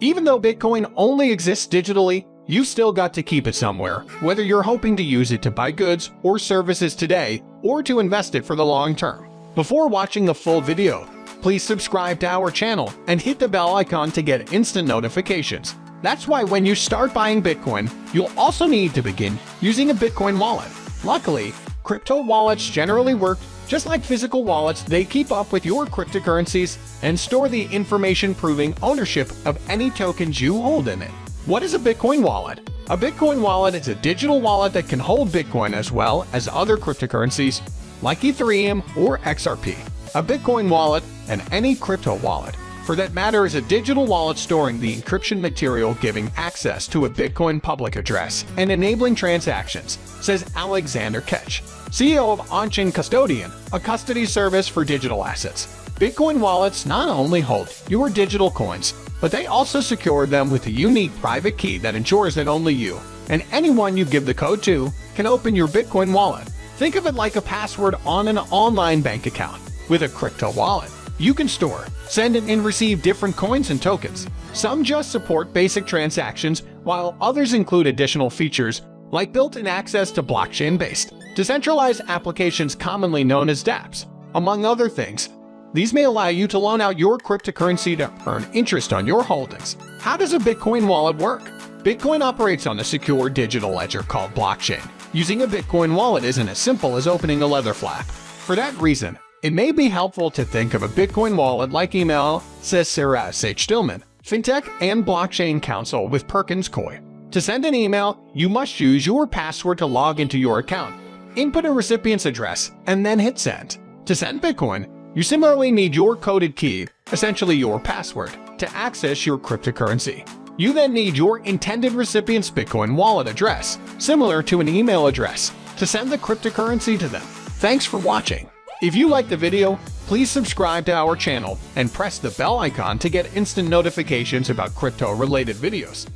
Even though Bitcoin only exists digitally, you still got to keep it somewhere, whether you're hoping to use it to buy goods or services today or to invest it for the long term. Before watching the full video, please subscribe to our channel and hit the bell icon to get instant notifications. That's why when you start buying Bitcoin, you'll also need to begin using a Bitcoin wallet. Luckily, crypto wallets generally work just like physical wallets. They keep up with your cryptocurrencies and store the information proving ownership of any tokens you hold in it. What is a Bitcoin wallet? A Bitcoin wallet is a digital wallet that can hold Bitcoin as well as other cryptocurrencies like Ethereum or XRP. A Bitcoin wallet, and any crypto wallet, for that matter, is a digital wallet storing the encryption material giving access to a Bitcoin public address and enabling transactions, says Alexander Ketch, CEO of On-Chain Custodian, a custody service for digital assets. Bitcoin wallets not only hold your digital coins, but they also secure them with a unique private key that ensures that only you and anyone you give the code to can open your Bitcoin wallet. Think of it like a password on an online bank account. With a crypto wallet, you can store, send, and receive different coins and tokens. Some just support basic transactions, while others include additional features like built-in access to blockchain-based, decentralized applications commonly known as dApps. Among other things, these may allow you to loan out your cryptocurrency to earn interest on your holdings. How does a Bitcoin wallet work? Bitcoin operates on a secure digital ledger called blockchain. Using a Bitcoin wallet isn't as simple as opening a leather flap. For that reason, it may be helpful to think of a Bitcoin wallet like email, says Sarah S.H. Stillman, FinTech and Blockchain Counsel with Perkins Coie. To send an email, you must use your password to log into your account. Input a recipient's address, and then hit send. To send Bitcoin, you similarly need your coded key, essentially your password, to access your cryptocurrency. You then need your intended recipient's Bitcoin wallet address, similar to an email address, to send the cryptocurrency to them. Thanks for watching. If you liked the video, please subscribe to our channel and press the bell icon to get instant notifications about crypto-related videos.